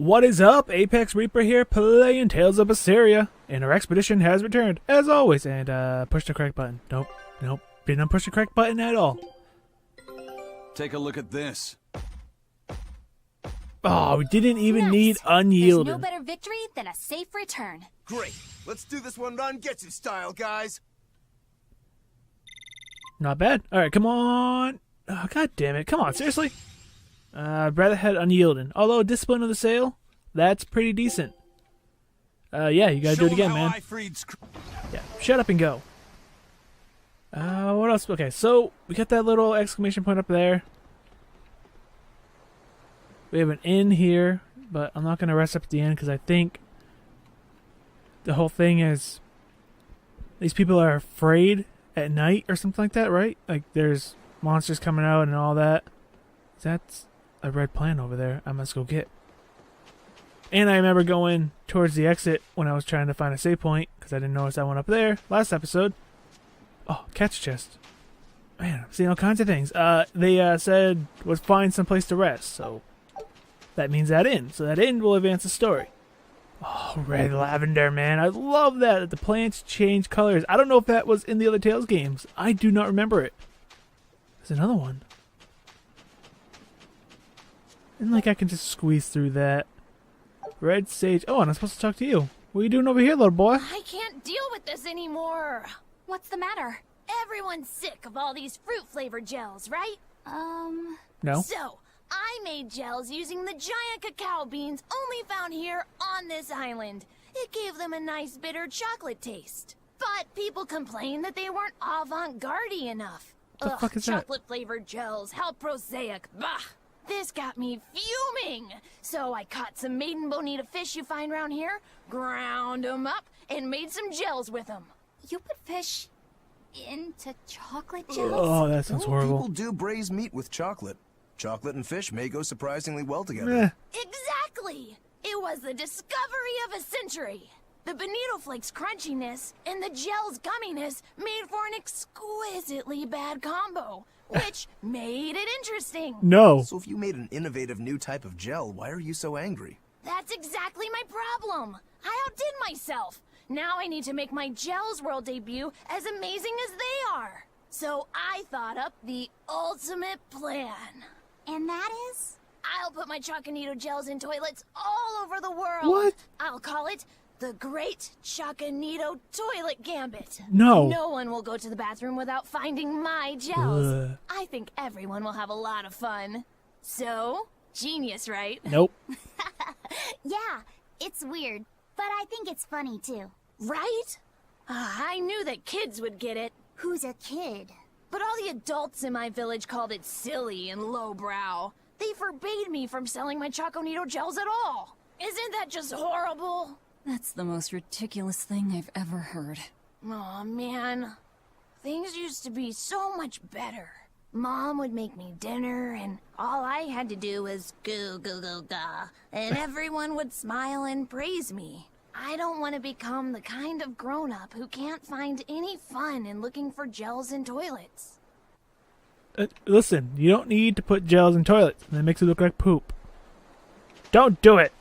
What is up? ApexReaper here, playing Tales of Berseria, and our expedition has returned, as always, and push the correct button. Nope, didn't push the correct button at all. Take a look at this. Oh, we didn't even Nice. need unyielding. There's no better victory than a safe return. Great. Let's do this one run Getsu style, guys. Not bad. Alright, come on. Oh, God damn it. Come on, seriously? I'd rather had unyielding. Although, discipline of the sail, that's pretty decent. Yeah, you gotta do it again, man. Yeah, shut up and go. What else? Okay, so we got that little exclamation point up there. We have an inn here, but I'm not gonna rest up at the inn because I think the whole thing is these people are afraid at night or something like that, right? Like there's monsters coming out and all that. That's a red plant over there I must go get. And I remember going towards the exit when I was trying to find a save point because I didn't notice that one up there last episode. Oh, catch chest. Man, I'm seeing all kinds of things. They said was find some place to rest, so that means that inn. So that inn will advance the story. Oh, red lavender, man. I love that the plants change colors. I don't know if that was in the other Tales games. I do not remember it. There's another one. And like I can just squeeze through that. Red sage. Oh, and I'm supposed to talk to you. What are you doing over here, little boy? I can't deal with this anymore. What's the matter? Everyone's sick of all these fruit-flavored gels, right? No. So, I made gels using the giant cacao beans only found here on this island. It gave them a nice bitter chocolate taste. But people complained that they weren't avant-garde enough. What the fuck is that? Chocolate-flavored gels, how prosaic, bah! This got me fuming! So I caught some maiden bonita fish you find around here, ground them up, and made some gels with them. You put fish into chocolate gels? Oh, that sounds horrible. People do braise meat with chocolate. Chocolate and fish may go surprisingly well together. Eh. Exactly! It was the discovery of a century. The bonito flakes crunchiness and the gel's gumminess made for an exquisitely bad combo, which made it interesting. No. So if you made an innovative new type of gel, why are you so angry? That's exactly my problem. I outdid myself. Now I need to make my Gels World debut as amazing as they are. So I thought up the ultimate plan. And that is? I'll put my Choconito gels in toilets all over the world. What? I'll call it the Great Choconito Toilet Gambit. No. No one will go to the bathroom without finding my gels. Ugh. I think everyone will have a lot of fun. So, genius, right? Nope. Yeah, it's weird, but I think it's funny too. Right? I knew that kids would get it. Who's a kid? But all the adults in my village called it silly and lowbrow. They forbade me from selling my Choconito gels at all. Isn't that just horrible? That's the most ridiculous thing I've ever heard. Aw, man. Things used to be so much better. Mom would make me dinner, and all I had to do was goo goo goo ga, and everyone would smile and praise me. I don't want to become the kind of grown-up who can't find any fun in looking for gels in toilets. Listen, you don't need to put gels in toilets. That makes it look like poop. Don't do it!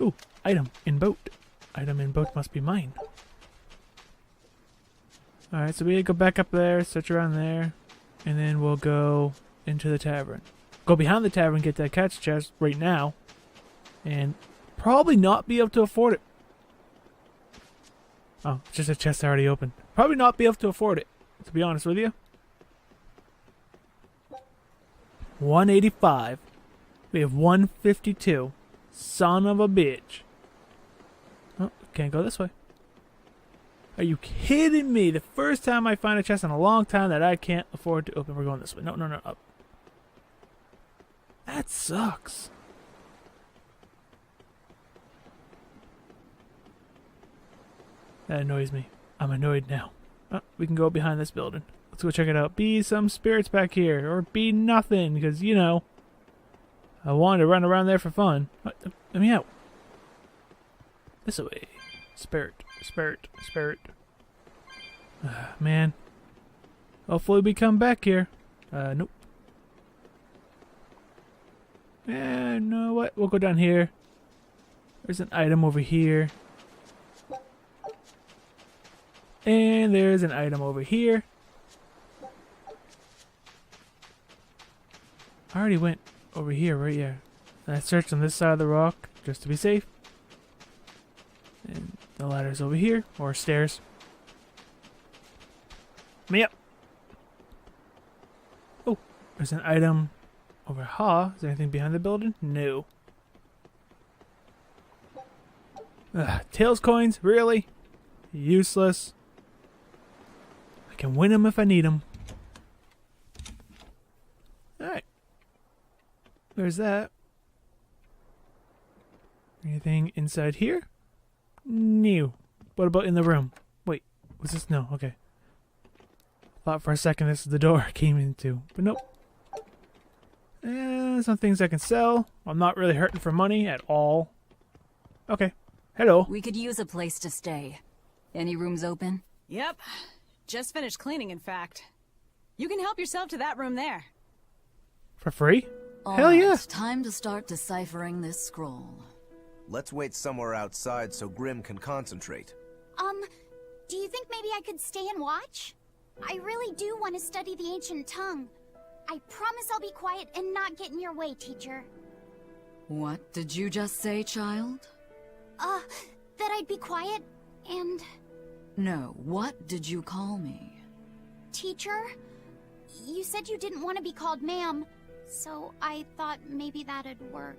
Ooh, item in boat. Item in boat must be mine. Alright, so we go back up there, search around there, and then we'll go into the tavern. Go behind the tavern, get that catch chest right now, and probably not be able to afford it. Oh, it's just a chest already open. Probably not be able to afford it, to be honest with you. 185. We have 152. Son of a bitch. Oh, can't go this way. Are you kidding me? The first time I find a chest in a long time that I can't afford to open. We're going this way. No, up. That sucks. That annoys me. I'm annoyed now. Oh, we can go behind this building. Let's go check it out. Be some spirits back here. Or be nothing. Because, you know, I wanted to run around there for fun. Let me out. This way. Spirit. Man. Hopefully we come back here. Nope. know what? We'll go down here. There's an item over here. And there's an item over here. I already went over here, right? Yeah. And I searched on this side of the rock just to be safe. And the ladder's over here, or stairs. Me up. Oh, there's an item over here. Is there anything behind the building? No. Ugh, Tails coins? Really? Useless. I can win them if I need them. Alright. There's that. Anything inside here? No. What about in the room? Wait, was this? No, okay. Thought for a second this is the door I came into, but nope. Some things I can sell. I'm not really hurting for money at all. Okay. Hello. We could use a place to stay. Any rooms open? Yep. Just finished cleaning, in fact. You can help yourself to that room there. For free? All Hell yeah. right, time to start deciphering this scroll. Let's wait somewhere outside so Grim can concentrate. Do you think maybe I could stay and watch? I really do want to study the ancient tongue. I promise I'll be quiet and not get in your way, teacher. What did you just say, child? That I'd be quiet and... No, what did you call me? Teacher? You said you didn't want to be called ma'am, so I thought maybe that'd work.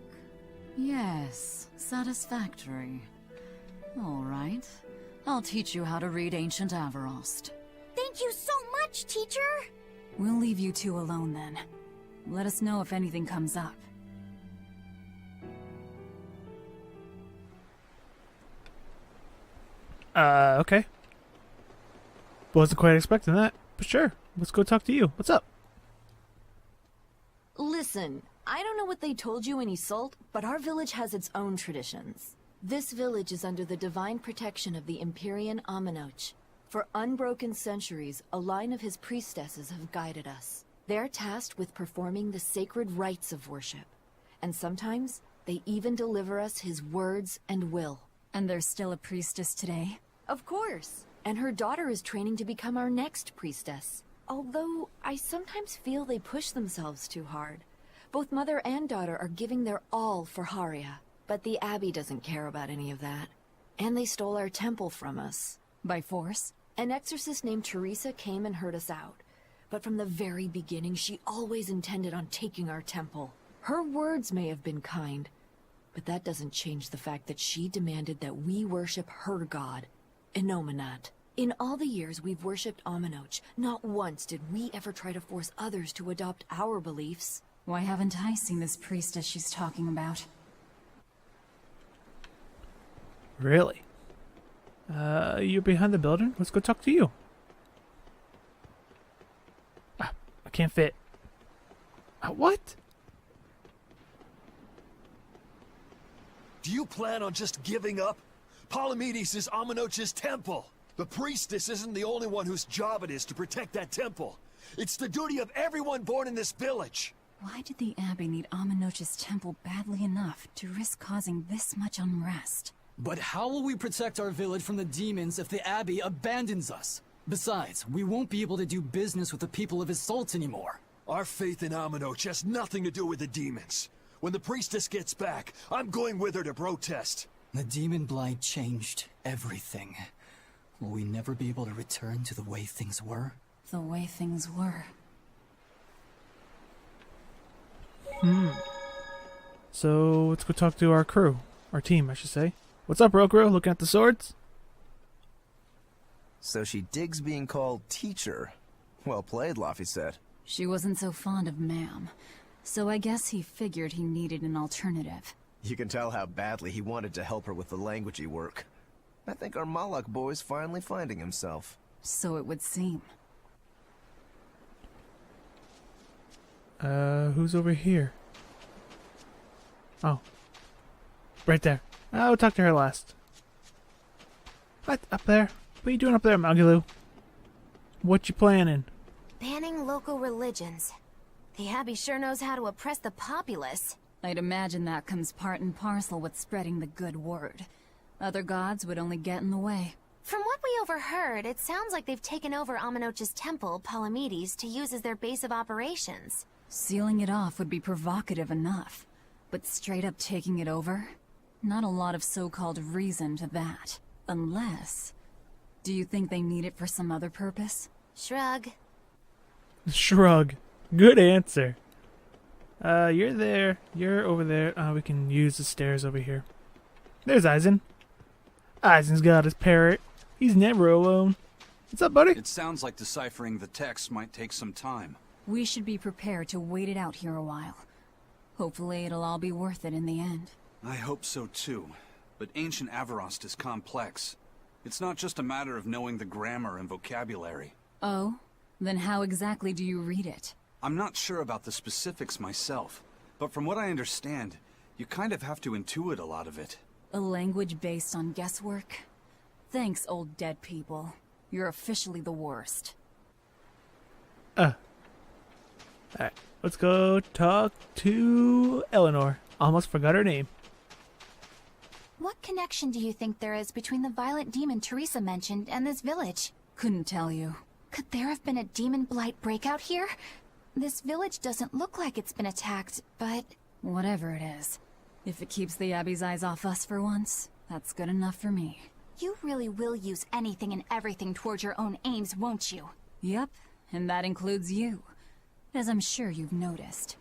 Yes, satisfactory. All right. I'll teach you how to read Ancient Averost. Thank you so much, teacher! We'll leave you two alone then. Let us know if anything comes up. Okay. Wasn't quite expecting that, but sure. Let's go talk to you. What's up? Listen, I don't know what they told you in Isolt, but our village has its own traditions. This village is under the divine protection of the Empyrean Aminoch. For unbroken centuries, a line of his priestesses have guided us. They're tasked with performing the sacred rites of worship. And sometimes, they even deliver us his words and will. And there's still a priestess today? Of course. And her daughter is training to become our next priestess. Although, I sometimes feel they push themselves too hard. Both mother and daughter are giving their all for Haria. But the Abbey doesn't care about any of that. And they stole our temple from us. By force? An exorcist named Teresa came and heard us out. But from the very beginning, she always intended on taking our temple. Her words may have been kind, but that doesn't change the fact that she demanded that we worship her god, Inomanat. In all the years we've worshipped Aminoch, not once did we ever try to force others to adopt our beliefs. Why haven't I seen this priestess she's talking about? Really? You're behind the building? Let's go talk to you. I can't fit. What? Do you plan on just giving up? Palamedes is Aminoch's temple. The priestess isn't the only one whose job it is to protect that temple. It's the duty of everyone born in this village. Why did the Abbey need Aminoch's temple badly enough to risk causing this much unrest? But how will we protect our village from the demons if the Abbey abandons us? Besides, we won't be able to do business with the people of Isolt anymore. Our faith in Aminoch has nothing to do with the demons. When the priestess gets back, I'm going with her to protest. The demon blight changed everything. Will we never be able to return to the way things were? The way things were. So, let's go talk to our crew. Our team, I should say. What's up, Rokro? Looking at the swords? So she digs being called teacher. Well played, Laffy said. She wasn't so fond of ma'am, so I guess he figured he needed an alternative. You can tell how badly he wanted to help her with the languagey work. I think our Malak boy's finally finding himself. So it would seem. Who's over here? Oh. Right there. I'll talk to her last. What? Up there? What are you doing up there, Magalu? What you planning? Banning local religions. The Abbey sure knows how to oppress the populace. I'd imagine that comes part and parcel with spreading the good word. Other gods would only get in the way. From what we overheard, it sounds like they've taken over Amenoch's temple, Palamedes, to use as their base of operations. Sealing it off would be provocative enough, but straight up taking it over? Not a lot of so-called reason to that. Unless... Do you think they need it for some other purpose? Shrug. Shrug. Good answer. You're there. You're over there. We can use the stairs over here. There's Eisen. Eisen's got his parrot. He's never alone. What's up, buddy? It sounds like deciphering the text might take some time. We should be prepared to wait it out here a while. Hopefully it'll all be worth it in the end. I hope so too. But ancient Avarost is complex. It's not just a matter of knowing the grammar and vocabulary. Oh? Then how exactly do you read it? I'm not sure about the specifics myself, but from what I understand, you kind of have to intuit a lot of it. A language based on guesswork? Thanks, old dead people. You're officially the worst. Alright, let's go talk to Eleanor. Almost forgot her name. What connection do you think there is between the violent demon Teresa mentioned and this village? Couldn't tell you. Could there have been a demon blight breakout here? This village doesn't look like it's been attacked, but... Whatever it is. If it keeps the Abbey's eyes off us for once, that's good enough for me. You really will use anything and everything toward your own aims, won't you? Yep, and that includes you. As I'm sure you've noticed.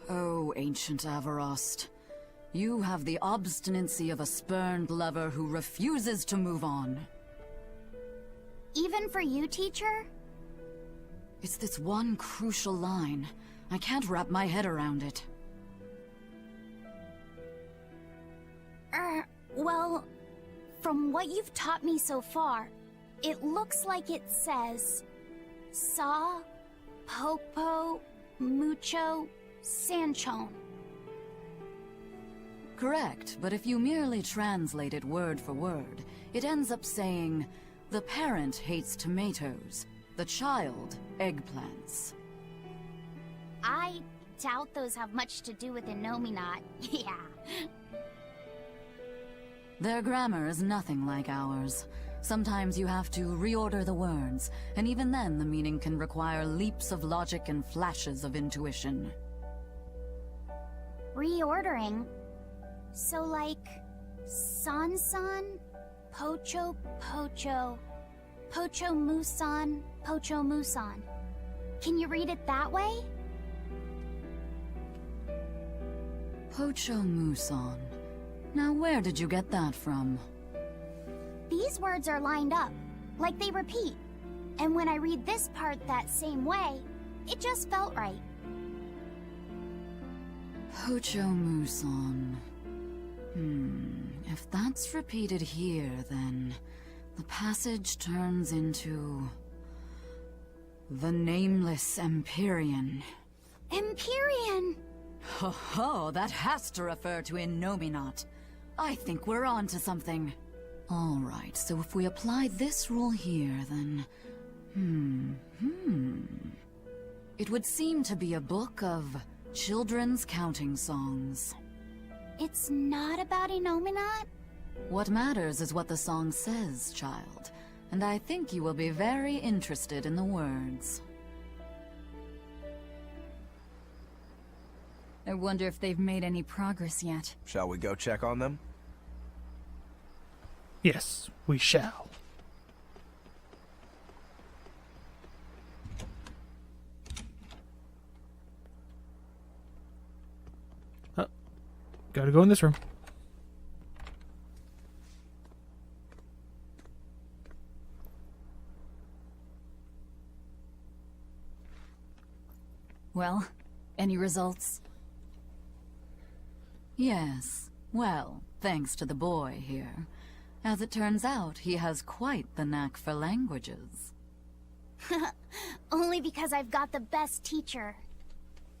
Oh, ancient Avarost. You have the obstinacy of a spurned lover who refuses to move on. Even for you, teacher? It's this one crucial line. I can't wrap my head around it. Well, from what you've taught me so far, it looks like it says... Sa, Popo, Mucho, Sanchon. Correct, but if you merely translate it word for word, it ends up saying, the parent hates tomatoes, the child eggplants. I doubt those have much to do with Inominat. Yeah. Their grammar is nothing like ours. Sometimes you have to reorder the words, and even then the meaning can require leaps of logic and flashes of intuition. Reordering? So like... San-san, Pocho Pocho, Pocho Musan, Pocho Musan. Can you read it that way? Pocho Musan. Now where did you get that from? These words are lined up, like they repeat. And when I read this part that same way, it just felt right. Pocho Musan. If that's repeated here, then the passage turns into... the Nameless Empyrean. Empyrean! Ho ho, that has to refer to Inominat. I think we're on to something. Alright, so if we apply this rule here, then... It would seem to be a book of children's counting songs. It's not about Inominat? What matters is what the song says, child. And I think you will be very interested in the words. I wonder if they've made any progress yet. Shall we go check on them? Yes, we shall. Oh, gotta go in this room. Well, any results? Yes. Well, thanks to the boy here. As it turns out, he has quite the knack for languages. Only because I've got the best teacher.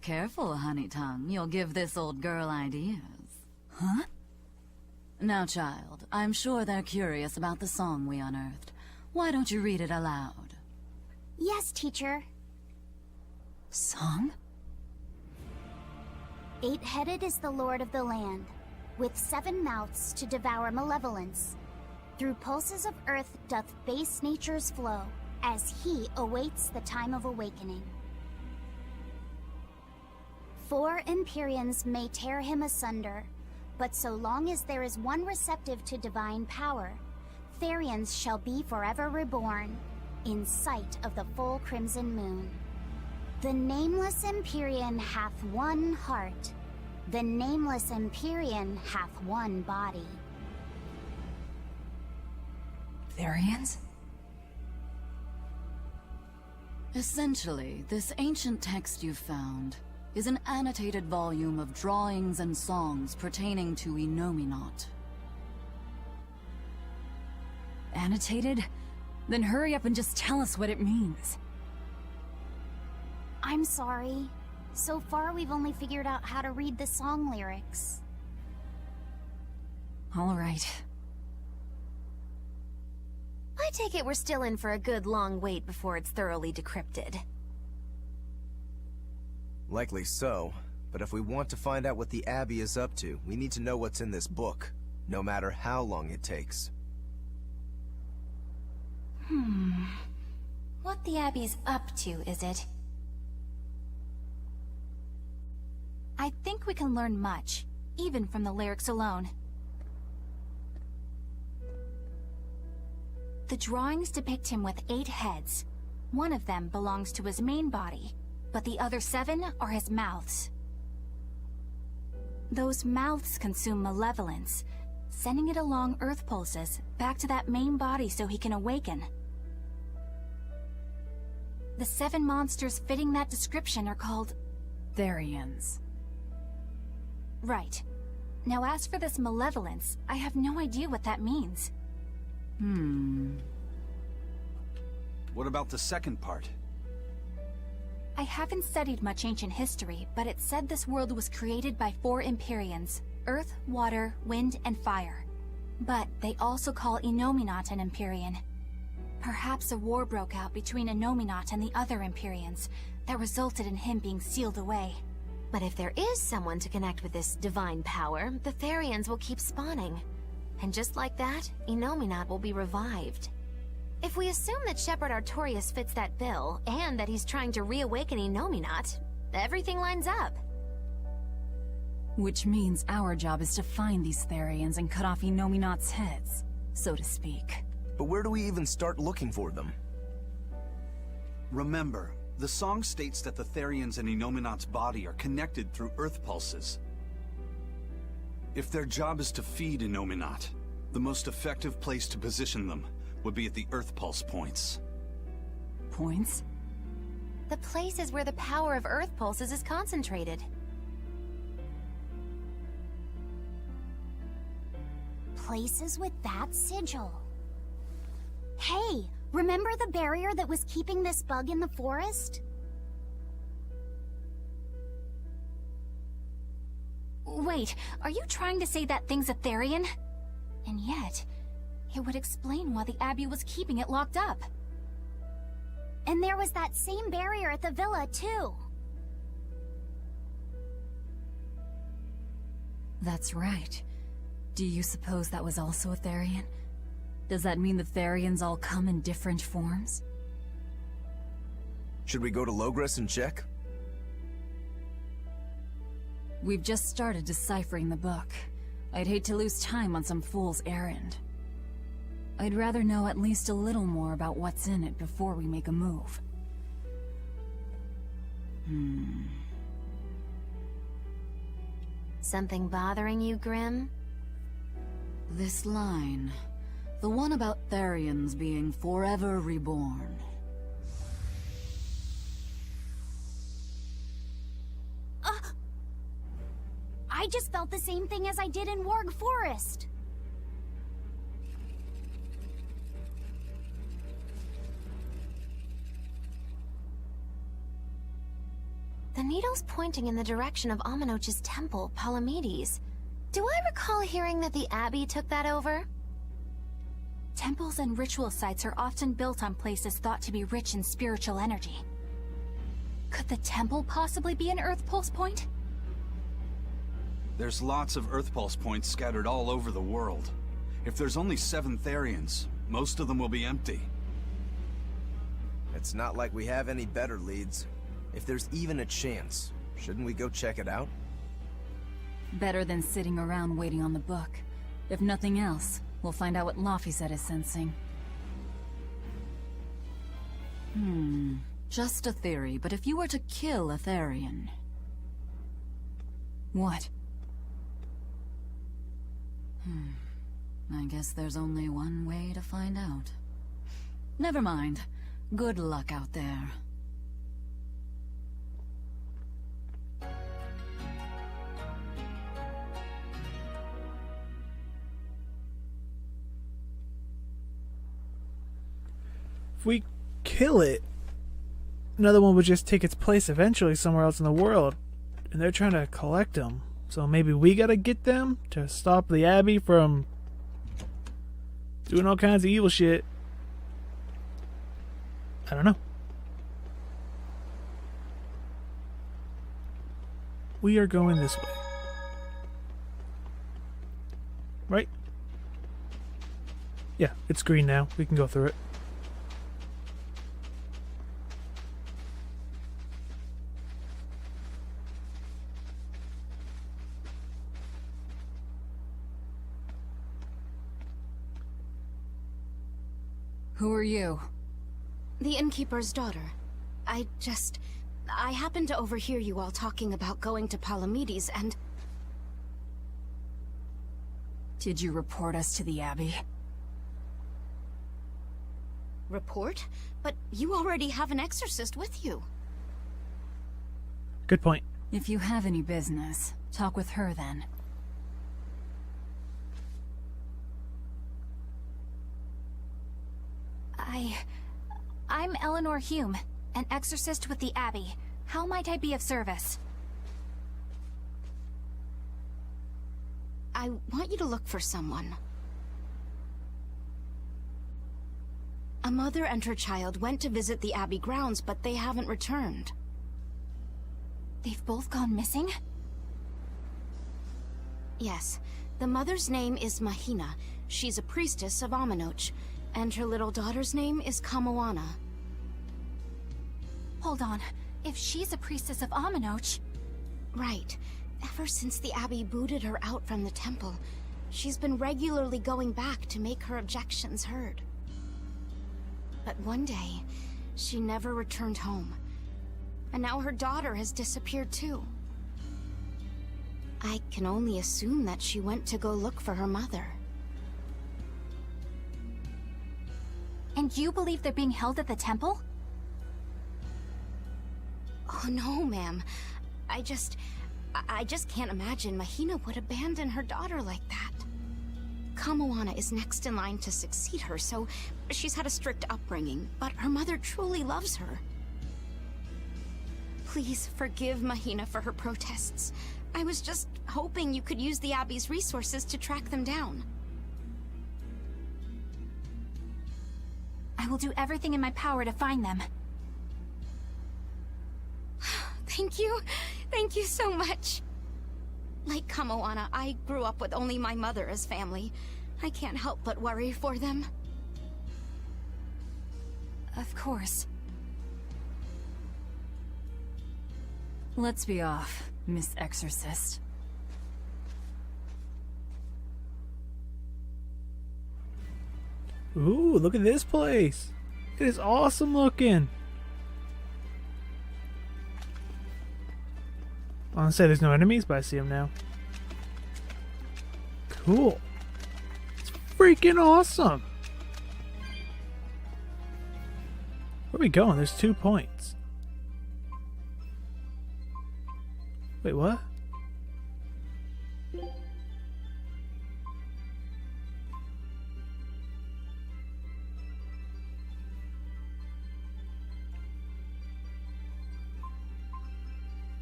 Careful, honey tongue. You'll give this old girl ideas. Huh? Now, child, I'm sure they're curious about the song we unearthed. Why don't you read it aloud? Yes, teacher. Song? 8-headed is the lord of the land, with 7 mouths to devour malevolence. Through pulses of earth doth base nature's flow, as he awaits the time of awakening. 4 Empyreans may tear him asunder, but so long as there is one receptive to divine power, Therians shall be forever reborn, in sight of the full crimson moon. The nameless Empyrean hath one heart. The nameless Empyrean hath one body. Therians? Essentially, this ancient text you found is an annotated volume of drawings and songs pertaining to Inominat. Annotated? Then hurry up and just tell us what it means. I'm sorry. So far, we've only figured out how to read the song lyrics. All right. I take it we're still in for a good long wait before it's thoroughly decrypted. Likely so, but if we want to find out what the Abbey is up to, we need to know what's in this book, no matter how long it takes. What the Abbey's up to, is it? I think we can learn much, even from the lyrics alone. The drawings depict him with 8 heads. One of them belongs to his main body, but the other 7 are his mouths. Those mouths consume malevolence, sending it along Earth pulses back to that main body so he can awaken. The 7 monsters fitting that description are called Therians. Right. Now as for this malevolence, I have no idea what that means. What about the second part? I haven't studied much ancient history, but it said this world was created by 4 Empyreans: Earth, Water, Wind, and Fire. But they also call Inominat an Empyrean. Perhaps a war broke out between Inominat and the other Empyreans that resulted in him being sealed away. But if there is someone to connect with this divine power, the Therians will keep spawning. And just like that, Inominat will be revived. If we assume that Shepherd Artorius fits that bill, and that he's trying to reawaken Inominat, everything lines up. Which means our job is to find these Therians and cut off Inominat's heads, so to speak. But where do we even start looking for them? Remember, the song states that the Therians in Inominat's body are connected through Earth pulses. If their job is to feed Inominat, the most effective place to position them would be at the Earth pulse points. Points? The places where the power of Earth pulses is concentrated. Places with that sigil. Hey, remember the barrier that was keeping this bug in the forest? Wait, are you trying to say that thing's a Therian? And yet, it would explain why the Abbey was keeping it locked up. And there was that same barrier at the villa, too. That's right. Do you suppose that was also a Therian? Does that mean the Therians all come in different forms? Should we go to Logres and check? We've just started deciphering the book. I'd hate to lose time on some fool's errand. I'd rather know at least a little more about what's in it before we make a move. Something bothering you, Grim? This line. The one about Therians being forever reborn. I just felt the same thing as I did in Warg Forest. The needle's pointing in the direction of Aminoch's temple, Palamedes. Do I recall hearing that the Abbey took that over? Temples and ritual sites are often built on places thought to be rich in spiritual energy. Could the temple possibly be an Earth Pulse point? There's lots of Earth Pulse points scattered all over the world. If there's only 7 Therians, most of them will be empty. It's not like we have any better leads. If there's even a chance, shouldn't we go check it out? Better than sitting around waiting on the book. If nothing else, we'll find out what Laphicet is sensing. Just a theory, but if you were to kill a Therian... What? I guess there's only one way to find out. Never mind. Good luck out there. If we kill it, another one would just take its place eventually somewhere else in the world. And they're trying to collect them. So maybe we gotta get them to stop the Abbey from doing all kinds of evil shit. I don't know. We are going this way. Right? Yeah, it's green now. We can go through it. Who are you? The innkeeper's daughter. I happened to overhear you all talking about going to Palamedes and... Did you report us to the Abbey? Report? But you already have an exorcist with you. Good point. If you have any business, talk with her then. I'm Eleanor Hume, an exorcist with the Abbey. How might I be of service? I want you to look for someone. A mother and her child went to visit the Abbey grounds, but they haven't returned. They've both gone missing? Yes. The mother's name is Mahina. She's a priestess of Aminoch. And her little daughter's name is Kamoana. Hold on. If she's a priestess of Aminoch... Right. Ever since the Abbey booted her out from the temple, she's been regularly going back to make her objections heard. But one day, she never returned home. And now her daughter has disappeared too. I can only assume that she went to go look for her mother. And you believe they're being held at the temple? Oh no, ma'am. I just can't imagine Mahina would abandon her daughter like that. Kamoana is next in line to succeed her, so she's had a strict upbringing, but her mother truly loves her. Please forgive Mahina for her protests. I was just hoping you could use the Abbey's resources to track them down. I will do everything in my power to find them. Thank you. Thank you so much. Like Kamoana, I grew up with only my mother as family. I can't help but worry for them. Of course. Let's be off, Miss Exorcist. Ooh, look at this place. It is awesome looking. I want to say there's no enemies, but I see them now. Cool. It's freaking awesome. Where are we going? There's 2 points. Wait, what?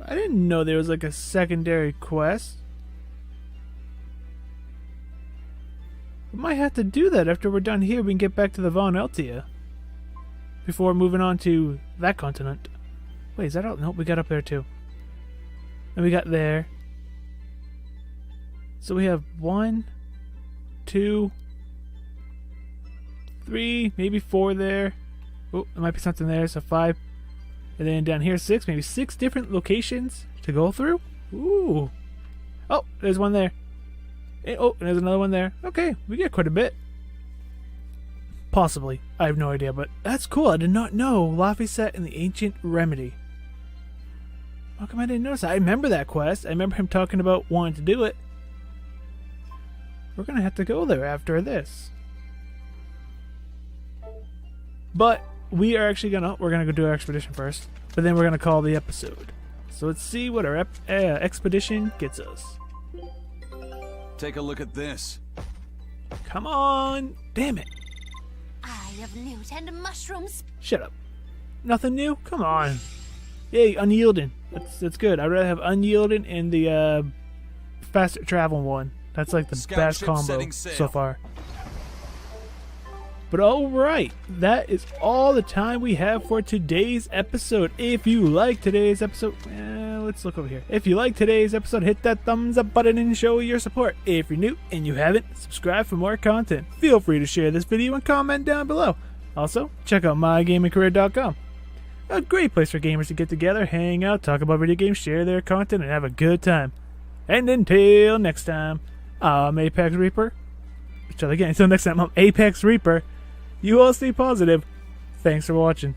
I didn't know there was like a secondary quest. might have to do that after we're done here. We can get back to the Von Eltia before moving on to that continent. Wait, is that all? Nope, we got up there too. And we got there. So we have 1, 2, 3, maybe 4 there. Oh, there might be something there, so 5. And then down here 6, maybe 6 different locations to go through. Ooh. Oh, there's one there. Oh, and there's another one there. Okay, we get quite a bit. Possibly. I have no idea, but that's cool. I did not know Laphicet and the Ancient Remedy. How come I didn't notice that? I remember that quest. I remember him talking about wanting to do it. We're going to have to go there after this. But we are actually we're going to go do our expedition first. But then we're going to call the episode. So let's see what our expedition gets us. Take a look at this. Come on! Damn it! Eye of newt and mushrooms. Shut up. Nothing new? Come on. Yay, unyielding. That's good. I'd rather have unyielding and the faster travel one. That's like the best combo so far. But alright, that is all the time we have for today's episode. If you like today's episode, let's look over here. If you like today's episode, hit that thumbs up button and show your support. If you're new and you haven't, subscribe for more content. Feel free to share this video and comment down below. Also, check out mygamingcareer.com. A great place for gamers to get together, hang out, talk about video games, share their content, and have a good time. And until next time, I'm ApexReaper. Until next time, I'm ApexReaper. You all stay positive. Thanks for watching.